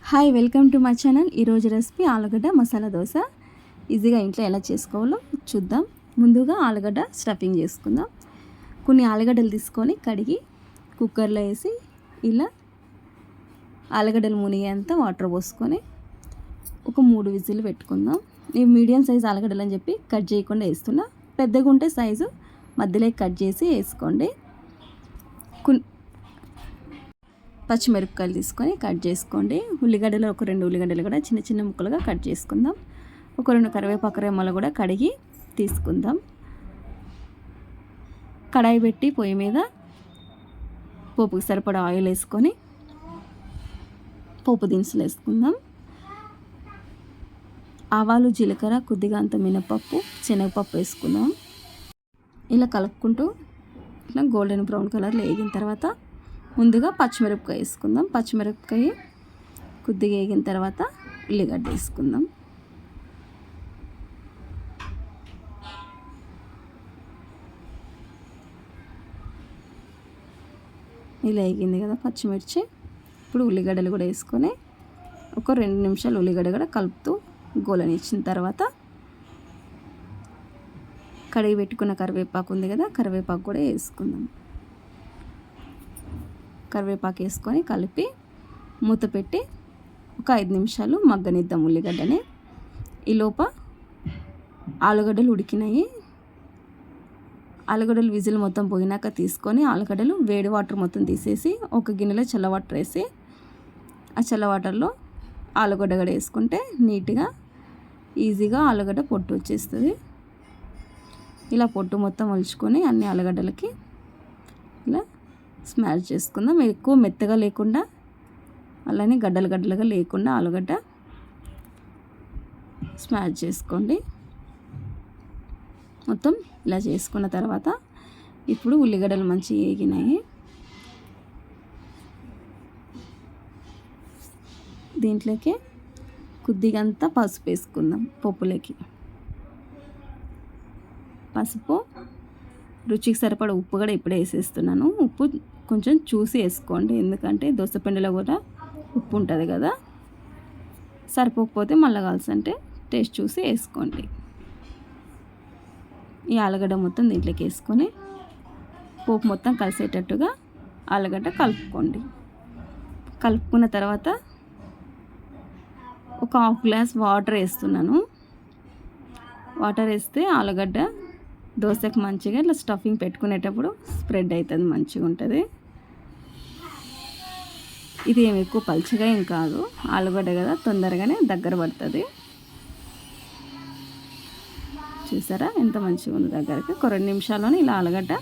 Hi, welcome to my channel. ఈరోజు recipe ఆలుగడ్డ మసాలా దోశ. ఈజీగా ఇంట్లో ఎలా చేసుకోవాలో చూద్దాం. ముందుగా ఆలుగడ్డ స్టఫింగ్ చేసుకుందాం. కొన్ని ఆలుగడ్డలు తీసుకొని కడిగి కుక్కర్లో వేసి ఇలా ఆలుగడ్డలు మునిగేంత వాటర్ పోసుకొని ఒక 3 విజిల్ పెట్టుకుందాం. నేను మీడియం సైజ్ ఆలుగడ్డలు అని చెప్పి కట్ చేయకుండా వేస్తున్నా. పెద్దగా ఉంటే సైజు మధ్యలో కట్ చేసి వేసుకోండి. పచ్చిమిరపకాయలు తీసుకొని కట్ చేసుకోండి. ఉల్లిగడ్డలు ఒక 2 ఉల్లిగడ్డలు కూడా చిన్న చిన్న ముక్కలుగా కట్ చేసుకుందాం. ఒక 2 కరివేపాకు రెమ్మలు కూడా కడిగి తీసుకుందాం. కడాయి పెట్టి పొయ్యి మీద పోపుకి సరిపడా ఆయిల్ వేసుకొని పోపు దినుసులు వేసుకుందాం. ఆవాలు, జీలకర్ర, కొద్దిగా అంత మినపప్పు, శనగపప్పు వేసుకుందాం. ఇలా కలుపుకుంటూ ఇట్లా గోల్డెన్ బ్రౌన్ కలర్లో వేగిన తర్వాత ముందుగా పచ్చిమిరపకాయ వేసుకుందాం. పచ్చిమిరపకాయ కొద్దిగా వేగిన తర్వాత ఉల్లిగడ్డ వేసుకుందాం. ఇలా వేగింది కదా పచ్చిమిర్చి. ఇప్పుడు ఉల్లిగడ్డలు కూడా వేసుకొని ఒక 2 నిమిషాలు ఉల్లిగడ్డ కూడా కలుపుతూ గోలనిచ్చిన తర్వాత కడిగి పెట్టుకున్న కరివేపాకు ఉంది కదా, కరివేపాకు కూడా వేసుకుందాం. కరివేపాకు వేసుకొని కలిపి మూత పెట్టి ఒక 5 నిమిషాలు మగ్గనిద్దాం ఉల్లిగడ్డని. ఈలోప ఆలుగడ్డలు ఉడికినాయి. ఆలుగడ్డలు విజిల్ మొత్తం పోయినాక తీసుకొని ఆలుగడ్డలు వేడి వాటర్ మొత్తం తీసేసి ఒక గిన్నెలో చల్ల వాటర్ వేసి ఆ చల్ల వాటర్లో ఆలుగడ్డ కూడా వేసుకుంటే నీట్గా ఈజీగా ఆలుగడ్డ పొట్టు వచ్చేస్తుంది. ఇలా పొట్టు మొత్తం ఒలుచుకొని అన్ని ఆలుగడ్డలకి ఇలా స్మాష్ చేసుకుందాం. ఎక్కువ మెత్తగా లేకుండా అలానే గడ్డలు గడ్డలుగా లేకుండా ఆలుగడ్డ స్మాష్ చేసుకోండి. మొత్తం ఇలా చేసుకున్న తర్వాత ఇప్పుడు ఉల్లిగడ్డలు మంచిగా వేగినాయి. దీంట్లోకి కొద్దిగంత పసుపు వేసుకుందాం. పప్పులోకి పసుపు, రుచికి సరిపడ ఉప్పు కూడా ఇప్పుడే వేసేస్తున్నాను. ఉప్పు కొంచెం చూసి వేసుకోండి, ఎందుకంటే దోసపిండిలో కూడా ఉప్పు ఉంటుంది కదా. సరిపోకపోతే మళ్ళీ కావాల్సంటే టేస్ట్ చూసి వేసుకోండి. ఈ ఆలుగడ్డ మొత్తం దీంట్లోకి వేసుకొని పోపు మొత్తం కలిసేటట్టుగా ఆలుగడ్డ కలుపుకోండి. కలుపుకున్న తర్వాత ఒక 1/2 గ్లాస్ వాటర్ వేస్తున్నాను. వాటర్ వేస్తే ఆలుగడ్డ దోశకు మంచిగా ఇట్లా స్టఫింగ్ పెట్టుకునేటప్పుడు స్ప్రెడ్ అవుతుంది, మంచిగా ఉంటుంది. ఇది ఏమి ఎక్కువ పలుచగా ఏం కాదు, ఆలుగడ్డ కదా తొందరగానే దగ్గర పడుతుంది. చూసారా ఎంత మంచిగా ఉంది దగ్గరికి. ఒక 2 నిమిషాల్లోనే ఇలా ఆలుగడ్డ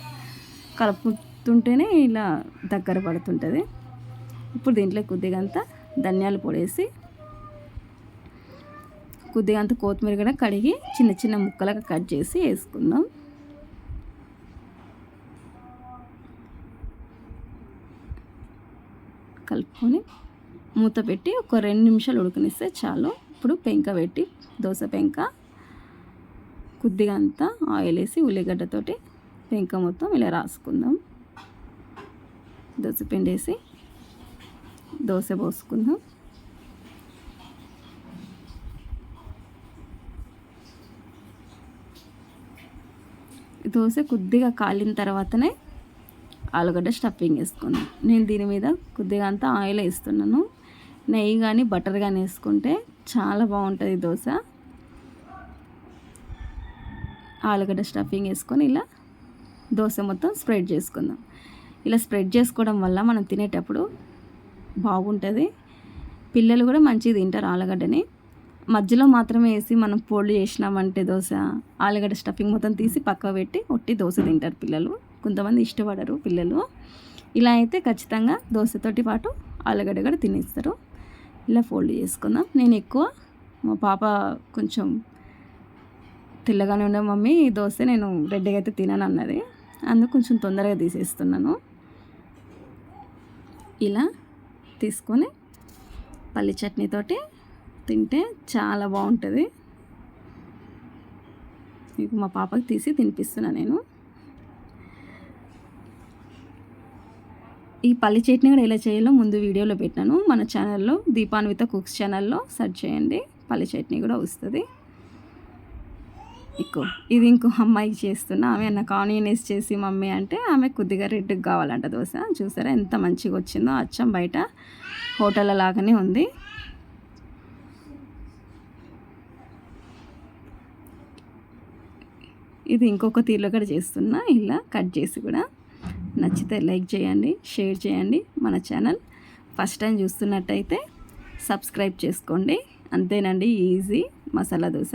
కలుపుతుంటేనే ఇలా దగ్గర పడుతుంటుంది. ఇప్పుడు దీంట్లో కొద్దిగంత ధనియాల పొడి వేసి కొద్దిగంత కొత్తిమీర కూడా కడిగి చిన్న చిన్న ముక్కలుగా కట్ చేసి వేసుకుందాం. కలుపుకొని మూత పెట్టి ఒక 2 నిమిషాలు ఉడకనిస్తే చాలు. ఇప్పుడు పెంక పెట్టి దోశ పెంక కొద్దిగా అంతా ఆయిల్ వేసి ఉల్లిగడ్డతోటి పెంక మొత్తం ఇలా రాసుకుందాం. దోశ పిండి వేసి దోశ పోసుకుందాం. దోశ కొద్దిగా కాలిన తర్వాతనే ఆలుగడ్డ స్టఫింగ్ వేసుకుందాం. నేను దీని మీద కొద్దిగా అంతా ఆయిల్ వేస్తున్నాను. నెయ్యి కానీ బటర్ కానీ వేసుకుంటే చాలా బాగుంటుంది దోశ. ఆలుగడ్డ స్టఫింగ్ వేసుకొని ఇలా దోశ మొత్తం స్ప్రెడ్ చేసుకుందాం. ఇలా స్ప్రెడ్ చేసుకోవడం వల్ల మనం తినేటప్పుడు బాగుంటుంది. పిల్లలు కూడా మంచిగా తింటారు ఆలుగడ్డని. మధ్యలో మాత్రమే వేసి మనం ఫోల్డ్ చేసినామంటే దోశ ఆలుగడ్డ స్టఫింగ్ మొత్తం తీసి పక్క పెట్టి ఒట్టి దోశ తింటారు పిల్లలు. కొంతమంది ఇష్టపడరు పిల్లలు. ఇలా అయితే ఖచ్చితంగా దోశతోటి పాటు ఆలుగడ్డ కూడా తినేస్తారు. ఇలా ఫోల్డ్ చేసుకుందాం. నేను ఎక్కువ మా పాప కొంచెం తెల్లగానే ఉండే మమ్మీ ఈ దోశ నేను రెడ్గా అయితే తినను అన్నది, అందుకు కొంచెం తొందరగా తీసేస్తున్నాను. ఇలా తీసుకొని పల్లి చట్నీతోటి తింటే చాలా బాగుంటుంది. మీకు మా పాపకి తీసి తినిపిస్తున్నా నేను. ఈ పల్లి చట్నీ కూడా ఎలా చేయాలో ముందు వీడియోలో పెట్టాను. మన ఛానల్లో దీపాన్విత కుక్స్ ఛానల్లో సెర్చ్ చేయండి, పల్లి చట్నీ కూడా వస్తుంది. ఇది ఇంకో అమ్మాయికి చేస్తున్నా. ఆమె నాకు ఆనియన్ వేసి చేసి మమ్మీ అంటే, ఆమె కొద్దిగా రెడ్గా కావాలంట దోశ. చూసారా ఎంత మంచిగా వచ్చిందో, అచ్చం బయట హోటల్ లాగానే ఉంది. ఇది ఇంకొక తీరులో కూడా చేస్తున్నా, ఇలా కట్ చేసి కూడా. నచ్చితే లైక్ చేయండి, షేర్ చేయండి. మన ఛానల్ ఫస్ట్ టైం చూస్తున్నట్టయితే సబ్స్క్రైబ్ చేసుకోండి. అంతేనండి, ఈజీ మసాలా దోశ.